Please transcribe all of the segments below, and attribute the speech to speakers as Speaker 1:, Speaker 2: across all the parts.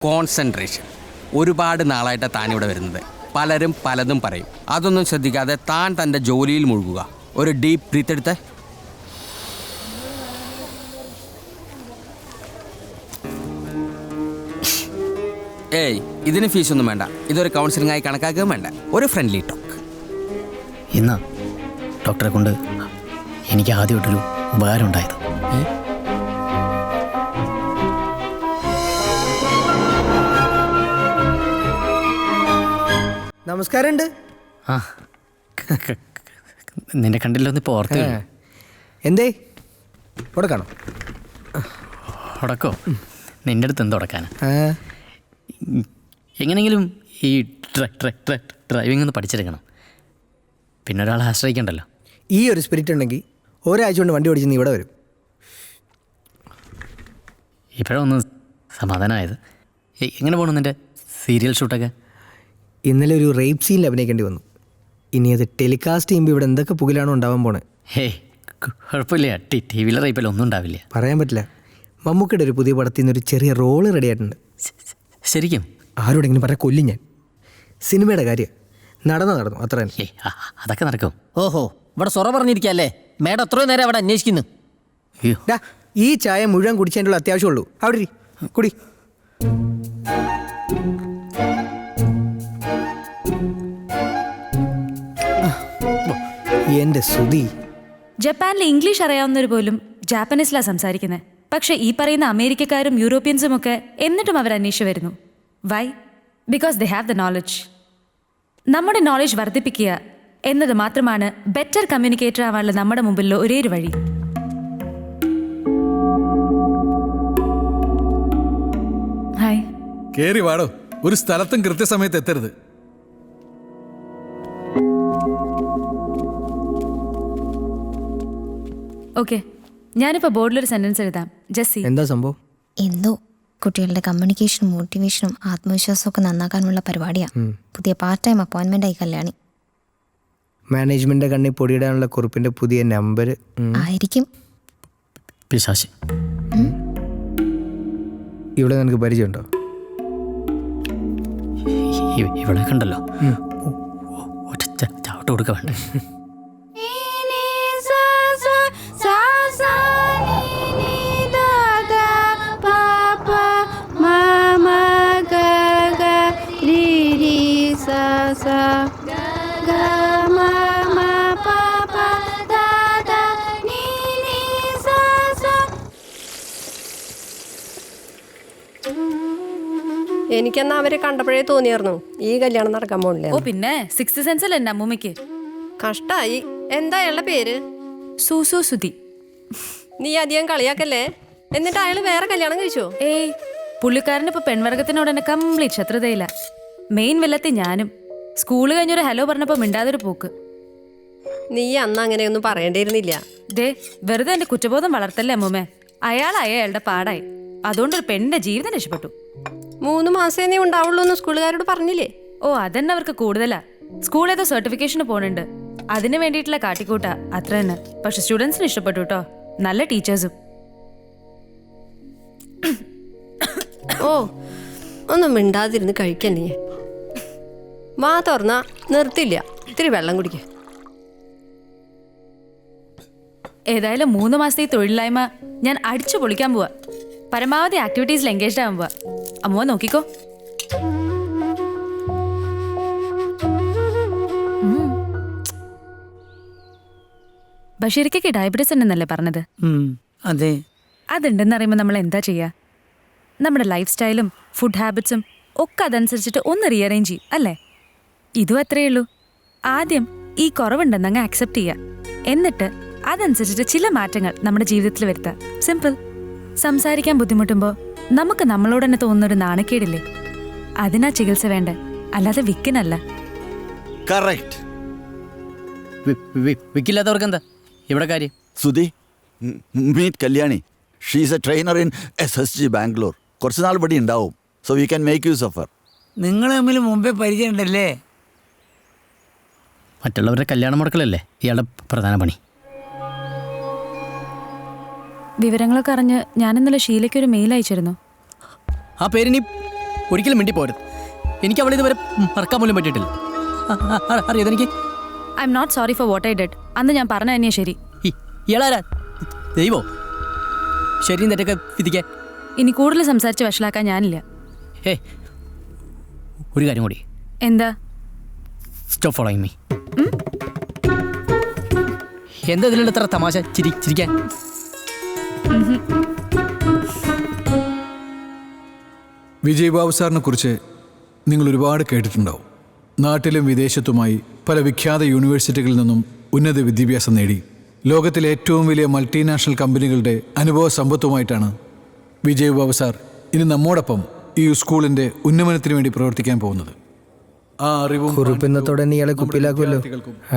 Speaker 1: Concentration. ഒരുപാട് നാളായിട്ട് താൻ ഇവിടെ വരുന്നത്. പലരും പലതും പറയും. അതൊന്നും ശ്രദ്ധിക്കാതെ താൻ തൻ്റെ ജോലിയിൽ മുഴുകുക. ഒരു ഡീപ്പ് ബ്രീത്ത് എടുത്ത് ഇതിന് ഫീസൊന്നും വേണ്ട. ഇതൊരു കൗൺസിലിംഗ് ആയി കണക്കാക്കുകയും വേണ്ട. ഒരു ഫ്രണ്ട്ലി ടോക്ക്.
Speaker 2: ഇന്ന് ഡോക്ടറെ കൊണ്ട് എനിക്ക് ആദ്യമായിട്ടൊരു ഉപകാരം ഉണ്ടായത്.
Speaker 3: നമസ്കാരമുണ്ട്.
Speaker 2: ആ നിന്നെ കണ്ടില്ലൊന്ന് ഇപ്പോൾ ഓർത്ത്.
Speaker 3: എന്തേ ഉടക്കാണോ?
Speaker 2: ഉടക്കോ? നിൻ്റെ അടുത്ത് എന്ത് ഉടക്കാനാ? എങ്ങനെയെങ്കിലും ഈ ഡ്രൈവിംഗ് ഒന്ന് പഠിച്ചെടുക്കണം. പിന്നെ ഒരാളെ ആശ്രയിക്കണ്ടല്ലോ.
Speaker 3: ഈ ഒരു സ്പിരിറ്റ് ഉണ്ടെങ്കിൽ ഒരാഴ്ച കൊണ്ട് വണ്ടി ഓടിച്ച് നീ ഇവിടെ വരും.
Speaker 2: ഇപ്പോഴൊന്ന് സമാധാനമായത്. എങ്ങനെ പോകണം നിൻ്റെ സീരിയൽ ഷൂട്ടൊക്കെ?
Speaker 3: ഇന്നലെ ഒരു റേപ്പ് സീനിൽ അഭിനയിക്കേണ്ടി വന്നു. ഇനി അത് ടെലികാസ്റ്റ് ചെയ്യുമ്പോൾ ഇവിടെ എന്തൊക്കെ പുകിലാണോ ഉണ്ടാവാൻ പോണേ.
Speaker 2: ഹേയ് കുഴപ്പമില്ല. ടി വിയിലെ റേപ്പിൽ ഒന്നും ഉണ്ടാവില്ല.
Speaker 3: പറയാൻ പറ്റില്ല. മമ്മൂക്കയുടെ ഒരു പുതിയ പടത്തിൽ നിന്നൊരു ചെറിയ റോള് റെഡി ആയിട്ടുണ്ട്.
Speaker 2: ശരിക്കും?
Speaker 3: ആരോടെങ്കിലും പറയാൻ കൊല്ലും ഞാൻ. സിനിമയുടെ കാര്യം നടന്നു അത്ര തന്നെ.
Speaker 2: അതൊക്കെ നടക്കും.
Speaker 4: ഓഹോ, ഇവിടെ സൊറ പറഞ്ഞിരിക്കല്ലേ? മേഡം എത്രയോ നേരം അവിടെ അന്വേഷിക്കുന്നു.
Speaker 3: ഡാ, ഈ ചായ മുഴുവൻ കുടിച്ചതിൻ്റെ അത്യാവശ്യമുള്ളൂ. അവിടെ കുടി. എൻ്റെ സുധി.
Speaker 5: ജപ്പാനിൽ ഇംഗ്ലീഷ് അറിയാവുന്നവർ പോലും ജാപ്പനീസിലാണ് സംസാരിക്കുന്നത്. പക്ഷെ ഈ പറയുന്ന അമേരിക്കക്കാരും യൂറോപ്യൻസും ഒക്കെ എന്നിട്ടും അവർ അന്വേഷിച്ചു വരുന്നു. Why? Because they have the knowledge. നമ്മുടെ നോളജ് വർദ്ധിപ്പിക്കുക എന്നത് മാത്രമാണ് ബെറ്റർ കമ്മ്യൂണിക്കേറ്റർ ആവാനുള്ള നമ്മുടെ മുമ്പിലുള്ള ഒരേ ഒരു വഴി. ഹായ്.
Speaker 6: കേറി വാടോ. ഒരു സ്ഥലത്തും കൃത്യസമയത്ത് എത്തരുത്.
Speaker 5: ഓക്കെ, ഞാനിപ്പോൾ ബോർഡിലൊരു സെന്റൻസ് എഴുതാം. ജെസ്സി.
Speaker 3: എന്താ സംഭവം?
Speaker 7: എന്തോ കുട്ടികളുടെ കമ്മ്യൂണിക്കേഷനും മോട്ടിവേഷനും ആത്മവിശ്വാസവും ഒക്കെ നന്നാക്കാനുള്ള പരിപാടിയാണ്. പുതിയ പാർട്ട് ടൈം അപ്പോയിൻമെൻ്റ് ആയി കല്യാണി.
Speaker 3: മാനേജ്മെന്റിന്റെ കണ്ണിൽ പൊടിയിടാനുള്ള കുറിപ്പിന്റെ പുതിയ നമ്പർ
Speaker 7: ആയിരിക്കും.
Speaker 2: പിശാശി.
Speaker 3: ഇവിടെ നിനക്ക് പരിചയമുണ്ടോ?
Speaker 2: ഇവിടെ കണ്ടല്ലോ. ഒറ്റ ചവിട്ട് കൊടുക്ക വേണ്ട.
Speaker 8: എനിക്കെന്നാ അവരെ കണ്ടപ്പോഴേ തോന്നിയായിരുന്നു ഈ കല്യാണം നടക്കാൻ പോണില്ല.
Speaker 5: ഓ പിന്നെ സിക്സ്ത് സെൻസിൽ എന്നെ അമ്മൂമ്മയ്ക്ക്
Speaker 8: കഷ്ടായി. എന്താ അയാളുടെ പേര്?
Speaker 5: സൂസു സുധി.
Speaker 8: നീ അധികം കളിയാക്കല്ലേ. എന്നിട്ട് അയാൾ വേറെ കല്യാണം കഴിച്ചോ?
Speaker 5: ഏയ്, പുള്ളിക്കാരന് ഇപ്പൊ പെൺവർഗത്തിനോട് തന്നെ കംപ്ലീറ്റ് ശത്രുതയില്ല. മെയിൻ വില്ലത്തി ഞാനും. സ്കൂള് കഴിഞ്ഞൊരു ഹലോ പറഞ്ഞപ്പോ മിണ്ടാതൊരു പോക്ക്.
Speaker 8: നീ അന്ന് അങ്ങനെയൊന്നും പറയേണ്ടിയിരുന്നില്ല.
Speaker 5: ദേ, വെറുതെ എന്റെ കുറ്റബോധം വളർത്തല്ലേ അമ്മൂമ്മേ. അയാളുടെ പാടായി. അതുകൊണ്ടൊരു പെണ്ണിന്റെ ജീവിതം രക്ഷപ്പെട്ടു.
Speaker 8: 3 മാസേ നീ ഉണ്ടാവുള്ളൂ എന്ന് സ്കൂളുകാരോട് പറഞ്ഞില്ലേ?
Speaker 5: ഓ, അതന്നെ അവർക്ക് കൂടുതലാ. സ്കൂൾ ഏതോ സർട്ടിഫിക്കേഷന് പോണുണ്ട്. അതിന് വേണ്ടിയിട്ടുള്ള കാട്ടിക്കൂട്ടാ അത്ര തന്നെ. പക്ഷെ സ്റ്റുഡൻസിന് ഇഷ്ടപ്പെട്ടു കേട്ടോ. നല്ല ടീച്ചേഴ്സും.
Speaker 8: ഓ, ഒന്നും മിണ്ടാതിരുന്ന് കഴിക്കല്ലേ. വാ തുറന്നാ നിർത്തില്ല. ഇത്തിരി വെള്ളം കുടിക്ക.
Speaker 5: ഏതായാലും 3 മാസത്തെ ഈ തൊഴിലില്ലായ്മ ഞാൻ അടിച്ചു പൊളിക്കാൻ പോവാ. പരമാവധി ആക്ടിവിറ്റീസിൽ എൻഗേജ്ഡ് ആവാൻ പോവാ. അമ്മോ നോക്കിക്കോ. ബഷീറിക്കൊക്കെ ഡയബറ്റീസ് ഉണ്ടെന്നല്ലേ പറഞ്ഞത്?
Speaker 4: അതെ.
Speaker 5: അതുണ്ടെന്ന് അറിയുമ്പോൾ നമ്മൾ എന്താ ചെയ്യുക? നമ്മുടെ ലൈഫ് സ്റ്റൈലും ഫുഡ് ഹാബിറ്റ്സും ഒക്കെ അതനുസരിച്ചിട്ട് ഒന്ന് റീഅറേഞ്ച് ചെയ്യും അല്ലേ? ഇതും അത്രയേ ഉള്ളൂ. ആദ്യം ഈ കുറവുണ്ടെന്ന് അങ്ങ് ആക്സെപ്റ്റ് ചെയ്യുക. എന്നിട്ട് അതനുസരിച്ചിട്ട് ചില മാറ്റങ്ങൾ നമ്മുടെ ജീവിതത്തിൽ വരുത്തുക. സിമ്പിൾ. സംസാരിക്കാൻ ബുദ്ധിമുട്ടുമ്പോൾ നമുക്ക് നമ്മളോട് തന്നെ തോന്നുന്നൊരു നാണക്കേടില്ലേ? അതിനാ ചികിത്സ വേണ്ട, അല്ലാതെ വിക്കിനല്ല.
Speaker 2: വിക്കില്ലാത്തവർക്ക് എന്താ ഇവിടെ കാര്യം?
Speaker 9: Sudhi, meet Kalyani. She's a trainer in SSG Bangalore. കുറച്ച് നാൾ ഇവിടെ ഉണ്ടാവും. So we can make use of her.
Speaker 4: നിങ്ങൾ തമ്മിൽ മുമ്പേ പരിചയം ഉണ്ടല്ലേ?
Speaker 2: മറ്റുള്ളവരുടെ കല്യാണം മുടക്കലല്ലേ ഇയാളുടെ പ്രധാന പണി.
Speaker 5: വിവരങ്ങളൊക്കെ അറിഞ്ഞ് ഞാൻ ഇന്നലെ ഷീലയ്ക്കൊരു മെയിൽ അയച്ചിരുന്നു.
Speaker 2: ആ പേരിനി ഒരിക്കലും മിണ്ടി പോരുത്. എനിക്ക് അവളെ ഇതുവരെ മറക്കാൻ പോലും പറ്റിയിട്ടില്ല. അറിയാതെ എനിക്ക്
Speaker 5: I am not sorry for what I did. അന്ന് ഞാൻ പറഞ്ഞ തന്നെയാ ശരി.
Speaker 2: ഇയാളാരാ? ദൈവോ? ശരിയും തെറ്റൊക്കെ വിധിക്കാൻ.
Speaker 5: ഇനി കൂടുതൽ സംസാരിച്ച് വഷളാക്കാൻ ഞാനില്ല.
Speaker 2: ഒരു കാര്യം കൂടി.
Speaker 5: എന്താ?
Speaker 2: Stop following me. എന്താ ഇതിലുള്ള ഇത്ര തമാശ ചിരിക്കാൻ?
Speaker 6: വിജയ് ബാബു സാറിനെ കുറിച്ച് നിങ്ങൾ ഒരുപാട് കേട്ടിട്ടുണ്ടാവും. നാട്ടിലും വിദേശത്തുമായി പല വിഖ്യാത യൂണിവേഴ്സിറ്റികളിൽ നിന്നും ഉന്നത വിദ്യാഭ്യാസം നേടി ലോകത്തിലെ ഏറ്റവും വലിയ മൾട്ടിനാഷണൽ കമ്പനികളുടെ അനുഭവ സമ്പത്തുമായിട്ടാണ് വിജയ് ബാബു സാർ ഇനി നമ്മോടൊപ്പം ഈ സ്കൂളിൻ്റെ ഉന്നമനത്തിന് വേണ്ടി പ്രവർത്തിക്കാൻ പോകുന്നത്. ആ അറിവും
Speaker 3: കുറിപ്പിന്നത്തോടെ തന്നെ ഇയാളെ കുപ്പിയിലാക്കുമല്ലോ.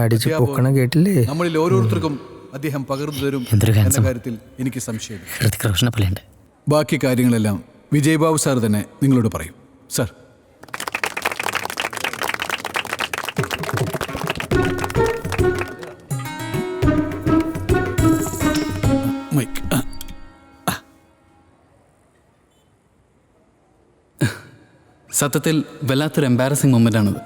Speaker 3: അടിച്ച് പൊക്കണം കേട്ടില്ലേ?
Speaker 6: നമ്മളിൽ ഓരോരുത്തർക്കും അദ്ദേഹം പകർന്നു തരും
Speaker 2: എന്തൊരു
Speaker 6: എന്ന
Speaker 2: handsome.
Speaker 6: കാര്യത്തിൽ എനിക്ക് സംശയമില്ല.
Speaker 2: ഹൃതിക് റോഷനെ പോലെയുണ്ട്.
Speaker 6: ബാക്കി കാര്യങ്ങളെല്ലാം വിജയ് ബാബു സാർ തന്നെ നിങ്ങളോട് പറയും. Sir, mike.
Speaker 10: സത്യത്തിൽ വല്ലാത്തൊരു എംബാരസിങ് മൊമെൻ്റാണിത്.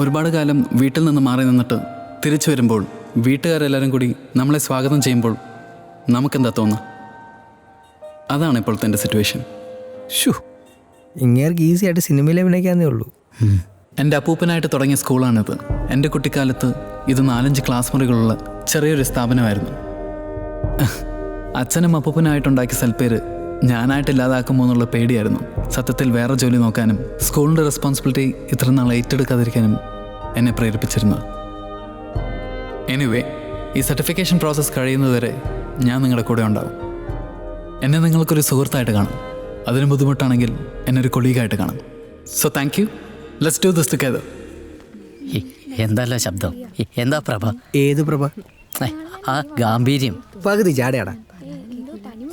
Speaker 10: ഒരുപാട് കാലം വീട്ടിൽ നിന്ന് മാറി നിന്നിട്ട് തിരിച്ചു വരുമ്പോൾ വീട്ടുകാരെല്ലാവരും കൂടി നമ്മളെ സ്വാഗതം ചെയ്യുമ്പോൾ നമുക്കെന്താ തോന്നുക? അതാണ് ഇപ്പോഴത്തെ എൻ്റെ സിറ്റുവേഷൻ.
Speaker 3: ഇങ്ങേർക്ക് ഈസി ആയിട്ട് സിനിമയിൽ അഭിനയിക്കാന്നേ ഉള്ളൂ.
Speaker 10: എൻ്റെ അപ്പൂപ്പനായിട്ട് തുടങ്ങിയ സ്കൂളാണിത്. എൻ്റെ കുട്ടിക്കാലത്ത് ഇത് 4-5 ക്ലാസ് മുറികളുള്ള ചെറിയൊരു സ്ഥാപനമായിരുന്നു. അച്ഛനും അപ്പൂപ്പനായിട്ടുണ്ടാക്കിയ സൽപ്പേര് ഞാനായിട്ട് ഇല്ലാതാക്കുമോ എന്നുള്ള പേടിയായിരുന്നു. സത്യത്തിൽ വേറെ ജോലി നോക്കാനും സ്കൂളിൻ്റെ റെസ്പോൺസിബിലിറ്റി ഇത്ര നാൾ ഏറ്റെടുക്കാതിരിക്കാനും എന്നെ പ്രേരിപ്പിച്ചിരുന്നത്. എനിവേ, ഈ സർട്ടിഫിക്കേഷൻ പ്രോസസ്സ് കഴിയുന്നതുവരെ ഞാൻ നിങ്ങളുടെ കൂടെ ഉണ്ടാവും. എന്നെ നിങ്ങൾക്കൊരു സുഹൃത്തായിട്ട് കാണും. അതിന് ബുദ്ധിമുട്ടാണെങ്കിൽ എന്നെ ഒരു കൊളീഗായിട്ട് കാണും. So thank you. Let's do this together.
Speaker 2: എന്താ ശബ്ദം? എന്താ പ്രഭ?
Speaker 3: ഏത് പ്രഭ?
Speaker 2: ആ ഗാംഭീര്യം.
Speaker 3: പകുതി ചാടയാടാ.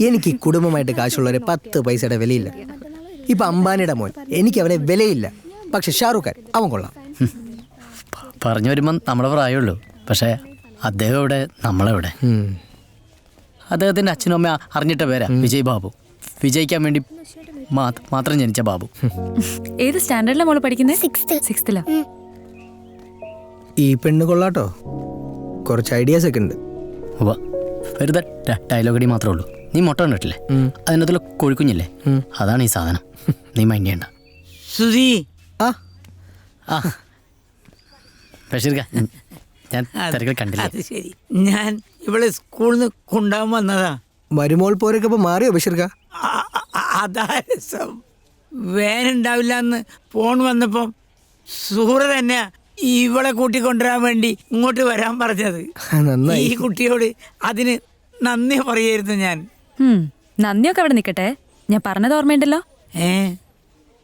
Speaker 3: എനിക്ക് കുടുംബമായിട്ട് കാശുള്ളവരെ 10 പൈസയുടെ വിലയില്ല. ഇപ്പൊ അംബാനിയുടെ മോൻ, എനിക്ക് അവനെ വിലയില്ല. പക്ഷെ ഷാറൂഖ് ഖാൻ അവൻ കൊള്ളാം.
Speaker 2: പറഞ്ഞു വരുമ്പം നമ്മുടെ പ്രായമുള്ളൂ. പക്ഷേ അദ്ദേഹം എവിടെ, നമ്മളെവിടെ? അദ്ദേഹത്തിൻ്റെ അച്ഛനും അമ്മ അറിഞ്ഞിട്ട പേരാ വിജയ് ബാബു. വിജയിക്കാൻ വേണ്ടി മാത്രം ജനിച്ച ബാബു.
Speaker 5: ഏത് സ്റ്റാൻഡേർഡിലാണ് മോള് പഠിക്കുന്നത്? 6th.
Speaker 3: ഈ പെണ്ണ് കൊള്ളാട്ടോ. കുറച്ച് ഐഡിയാസ് ഒക്കെ ഉണ്ട്.
Speaker 2: വെറുതെ ഡയലോഗടി മാത്രമേ ഉള്ളൂ. നീ മുട്ട കണ്ടിട്ടില്ലേ? അതിനകത്തുള്ള കൊഴുക്കുഞ്ഞില്ലേ, അതാണ് ഈ സാധനം. നീ മൈൻഡ് ചെയ്യണ്ട. ബഷീർക്ക, ഞാൻ തിരക്കിൽ കണ്ടില്ല.
Speaker 11: ശരി, ഞാൻ ഇവിടെ സ്കൂളിൽ നിന്ന് കൊണ്ടുപോകാൻ വന്നതാ.
Speaker 3: മരുമോൾ പോരൊക്കെ ഇപ്പൊ മാറിയോ ബഷീർക്ക?
Speaker 11: അതാ രസം. വേനുണ്ടാവില്ല എന്ന് ഫോൺ വന്നപ്പം സൂറ തന്നെയാ ഇവളെ കൂട്ടിക്കൊണ്ടുവരാൻ വേണ്ടി ഇങ്ങോട്ട് വരാൻ പറഞ്ഞത്. ഈ കുട്ടിയോട് അതിന് നന്ദി പറയായിരുന്നു ഞാൻ.
Speaker 5: നന്ദിയൊക്കെ അവിടെ നിൽക്കട്ടെ, ഞാൻ പറഞ്ഞത് ഓർമ്മയുണ്ടല്ലോ.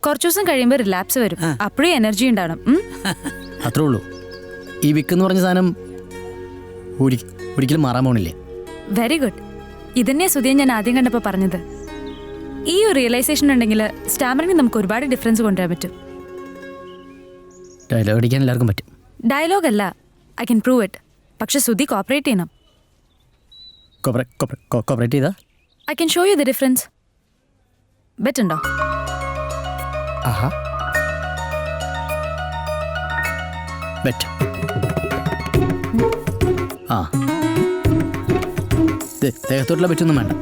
Speaker 5: കുറച്ചു ദിവസം കഴിയുമ്പോൾ റിലാപ്സ് വരും. അപ്പോഴേ എനർജി ഉണ്ടാവണം.
Speaker 2: അത്രേ ഉള്ളൂ. ഈ വിക്കെന്ന് പറഞ്ഞ സാധനം ഒരിക്കലും മാറാൻ പോണില്ലേ.
Speaker 5: Very good. ഇതന്നെയാ സുധിയെ ഞാൻ ആദ്യം കണ്ടപ്പോൾ പറഞ്ഞത്. ഈ ഒരു റിയലൈസേഷൻ ഉണ്ടെങ്കിൽ സ്റ്റാമറിന് നമുക്ക് ഒരുപാട് ഡിഫറൻസ് കൊണ്ടുവരാൻ പറ്റും.
Speaker 2: ഡയലോഗ് അടിക്കാൻ എല്ലാവർക്കും പറ്റും.
Speaker 5: ഡയലോഗ് അല്ല, ഐ കൻ പ്രൂവ് ഇറ്റ്. പക്ഷെ സുധി കോപ്പറേറ്റ് ചെയ്യണം.
Speaker 2: കോപ്പറേറ്റ് ചെയ്താ
Speaker 5: I can show you the difference. ബെറ്റുണ്ടോ?
Speaker 2: ബെറ്റ്. ആ, ദേഹത്തോട്ടുള്ള ബെറ്റൊന്നും വേണ്ട.